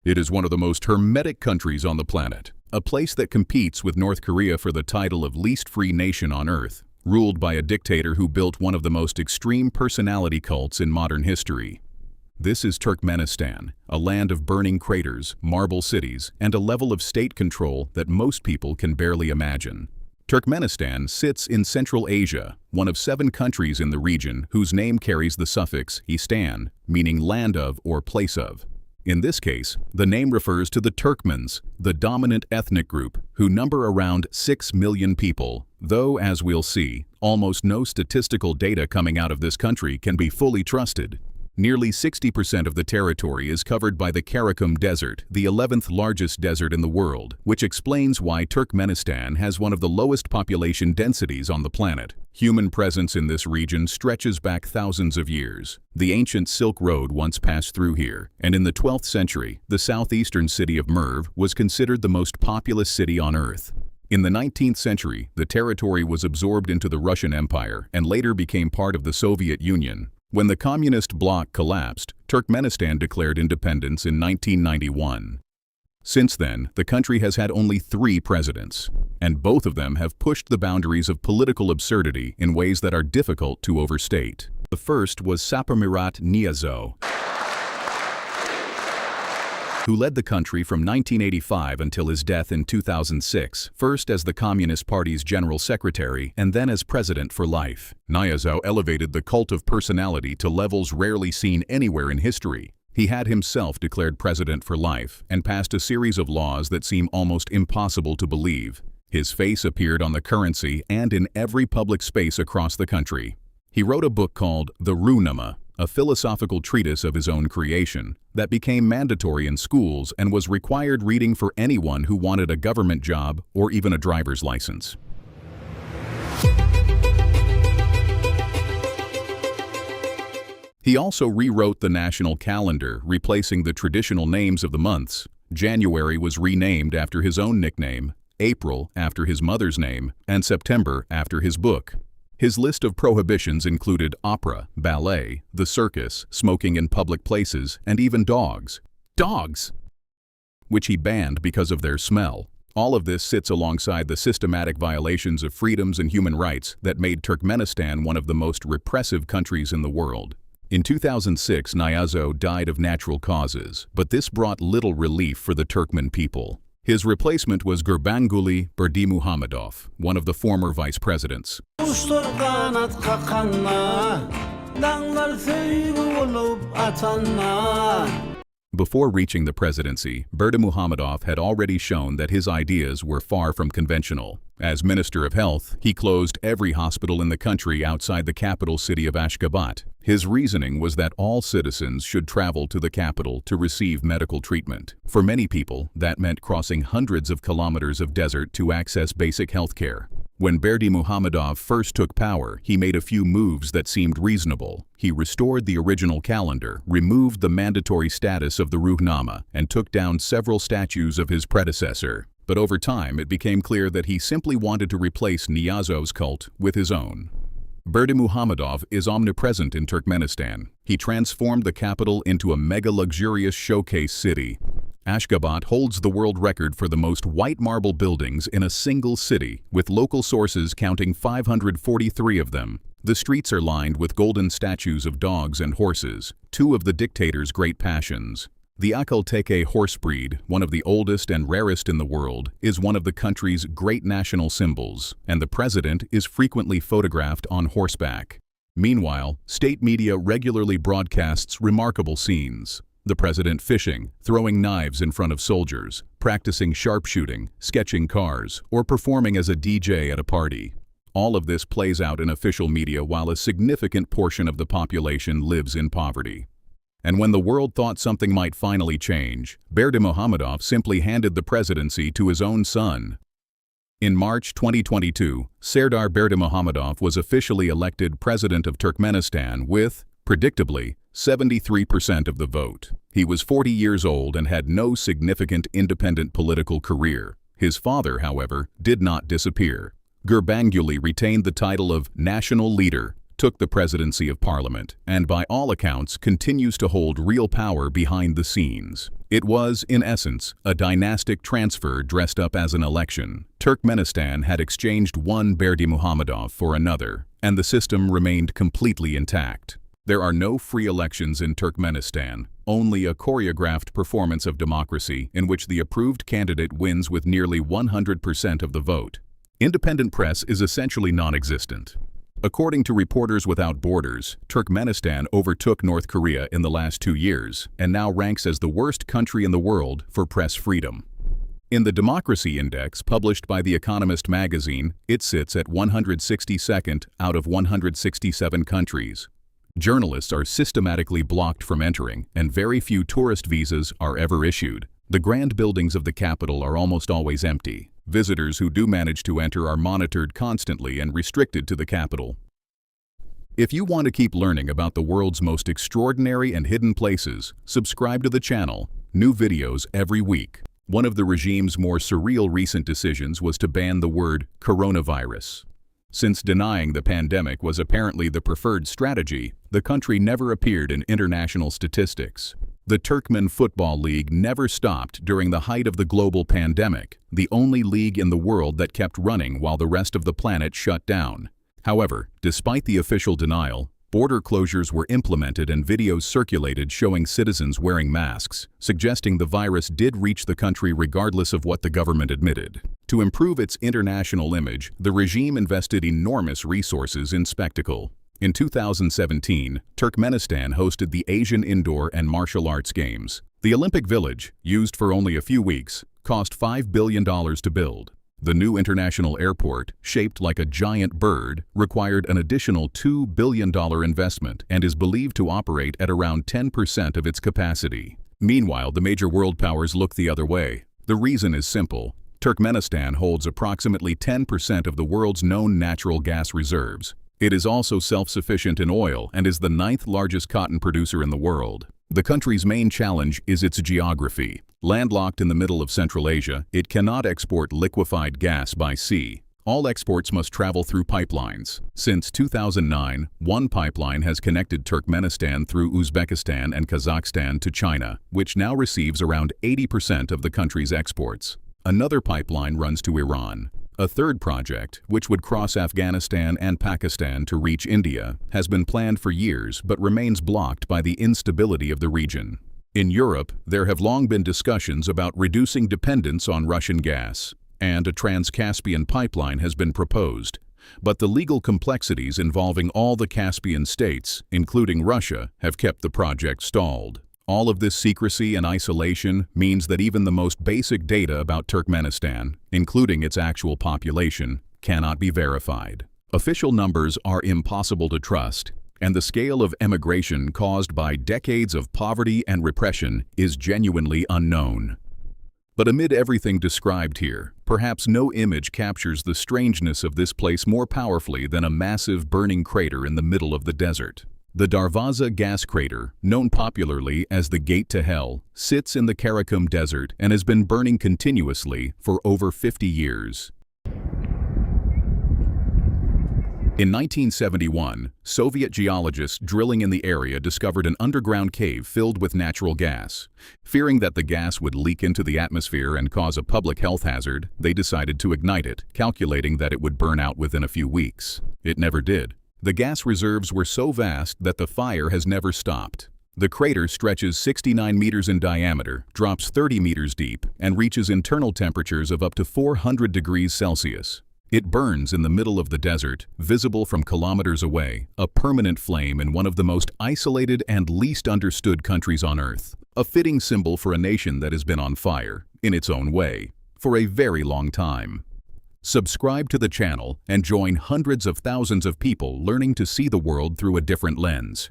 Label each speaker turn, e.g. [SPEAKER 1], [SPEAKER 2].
[SPEAKER 1] It is one of the most hermetic countries on the planet, a place that competes with North Korea for the title of least free nation on Earth, ruled by a dictator who built one of the most extreme personality cults in modern history. This is Turkmenistan, a land of burning craters, marble cities, and a level of state control that most people can barely imagine. Turkmenistan sits in Central Asia, one of 7 countries in the region whose name carries the suffix istan, meaning land of or place of. In this case, the name refers to the Turkmens, the dominant ethnic group, who number around 6 million people, though, as we'll see, almost no statistical data coming out of this country can be fully trusted. Nearly 60% of the territory is covered by the Karakum Desert, the 11th largest desert in the world, which explains why Turkmenistan has one of the lowest population densities on the planet. Human presence in this region stretches back thousands of years. The ancient Silk Road once passed through here, and in the 12th century, the southeastern city of Merv was considered the most populous city on Earth. In the 19th century, the territory was absorbed into the Russian Empire and later became part of the Soviet Union. When the communist bloc collapsed, Turkmenistan declared independence in 1991. Since then, the country has had only 3 presidents, and both of them have pushed the boundaries of political absurdity in ways that are difficult to overstate. The first was Saparmurat Niyazi, who led the country from 1985 until his death in 2006, first as the Communist Party's general secretary and then as president for life. Niyazi elevated the cult of personality to levels rarely seen anywhere in history. He had himself declared president for life and passed a series of laws that seem almost impossible to believe. His face appeared on the currency and in every public space across the country. He wrote a book called The Ruhnama, a philosophical treatise of his own creation, that became mandatory in schools and was required reading for anyone who wanted a government job or even a driver's license. He also rewrote the national calendar, replacing the traditional names of the months. January was renamed after his own nickname, April after his mother's name, and September after his book. His list of prohibitions included opera, ballet, the circus, smoking in public places, and even dogs. Dogs! Which he banned because of their smell. All of this sits alongside the systematic violations of freedoms and human rights that made Turkmenistan one of the most repressive countries in the world. In 2006, Niyazi died of natural causes, but this brought little relief for the Turkmen people. His replacement was Gurbanguly Berdimuhamedov, one of the former vice presidents. Before reaching the presidency, Berdimuhamedov had already shown that his ideas were far from conventional. As Minister of Health, he closed every hospital in the country outside the capital city of Ashgabat. His reasoning was that all citizens should travel to the capital to receive medical treatment. For many people, that meant crossing hundreds of kilometers of desert to access basic health care. When Berdimuhamedov first took power, he made a few moves that seemed reasonable. He restored the original calendar, removed the mandatory status of the Ruhnama, and took down several statues of his predecessor. But over time, it became clear that he simply wanted to replace Niyazi's cult with his own. Berdimuhamedov is omnipresent in Turkmenistan. He transformed the capital into a mega-luxurious showcase city. Ashgabat holds the world record for the most white marble buildings in a single city, with local sources counting 543 of them. The streets are lined with golden statues of dogs and horses, 2 of the dictator's great passions. The Akıl Teke horse breed, one of the oldest and rarest in the world, is one of the country's great national symbols, and the president is frequently photographed on horseback. Meanwhile, state media regularly broadcasts remarkable scenes. The president fishing, throwing knives in front of soldiers, practicing sharpshooting, sketching cars, or performing as a DJ at a party. All of this plays out in official media while a significant portion of the population lives in poverty. And when the world thought something might finally change, Berdimuhamedov simply handed the presidency to his own son. In March 2022, Serdar Berdimuhamedov was officially elected president of Turkmenistan with, predictably, 73% of the vote. He was 40 years old and had no significant independent political career. His father, however, did not disappear. Gurbanguly retained the title of national leader, took the presidency of parliament, and by all accounts continues to hold real power behind the scenes. It was, in essence, a dynastic transfer dressed up as an election. Turkmenistan had exchanged one Berdimuhamedov for another, and the system remained completely intact. There are no free elections in Turkmenistan, only a choreographed performance of democracy in which the approved candidate wins with nearly 100% of the vote. Independent press is essentially non-existent. According to Reporters Without Borders, Turkmenistan overtook North Korea in the last 2 years and now ranks as the worst country in the world for press freedom. In the Democracy Index published by The Economist magazine, it sits at 162nd out of 167 countries. Journalists are systematically blocked from entering, and very few tourist visas are ever issued. The grand buildings of the capital are almost always empty. Visitors who do manage to enter are monitored constantly and restricted to the capital. If you want to keep learning about the world's most extraordinary and hidden places, subscribe to the channel. New videos every week. One of the regime's more surreal recent decisions was to ban the word coronavirus. Since denying the pandemic was apparently the preferred strategy, the country never appeared in international statistics. The Turkmen Football League never stopped during the height of the global pandemic, the only league in the world that kept running while the rest of the planet shut down. However, despite the official denial, border closures were implemented and videos circulated showing citizens wearing masks, suggesting the virus did reach the country regardless of what the government admitted. To improve its international image, the regime invested enormous resources in spectacle. In 2017, Turkmenistan hosted the Asian Indoor and Martial Arts Games. The Olympic Village, used for only a few weeks, cost $5 billion to build. The new international airport, shaped like a giant bird, required an additional $2 billion investment and is believed to operate at around 10% of its capacity. Meanwhile, the major world powers look the other way. The reason is simple. Turkmenistan holds approximately 10% of the world's known natural gas reserves. It is also self-sufficient in oil and is the 9th largest cotton producer in the world. The country's main challenge is its geography. Landlocked in the middle of Central Asia, it cannot export liquefied gas by sea. All exports must travel through pipelines. Since 2009, one pipeline has connected Turkmenistan through Uzbekistan and Kazakhstan to China, which now receives around 80% of the country's exports. Another pipeline runs to Iran. A third project, which would cross Afghanistan and Pakistan to reach India, has been planned for years but remains blocked by the instability of the region. In Europe, there have long been discussions about reducing dependence on Russian gas, and a Trans-Caspian pipeline has been proposed. But the legal complexities involving all the Caspian states, including Russia, have kept the project stalled. All of this secrecy and isolation means that even the most basic data about Turkmenistan, including its actual population, cannot be verified. Official numbers are impossible to trust, and the scale of emigration caused by decades of poverty and repression is genuinely unknown. But amid everything described here, perhaps no image captures the strangeness of this place more powerfully than a massive burning crater in the middle of the desert. The Darvaza gas crater, known popularly as the Gate to Hell, sits in the Karakum Desert and has been burning continuously for over 50 years. In 1971, Soviet geologists drilling in the area discovered an underground cave filled with natural gas. Fearing that the gas would leak into the atmosphere and cause a public health hazard, they decided to ignite it, calculating that it would burn out within a few weeks. It never did. The gas reserves were so vast that the fire has never stopped. The crater stretches 69 meters in diameter, drops 30 meters deep, and reaches internal temperatures of up to 400 degrees Celsius. It burns in the middle of the desert, visible from kilometers away, a permanent flame in one of the most isolated and least understood countries on Earth. A fitting symbol for a nation that has been on fire, in its own way, for a very long time. Subscribe to the channel and join hundreds of thousands of people learning to see the world through a different lens.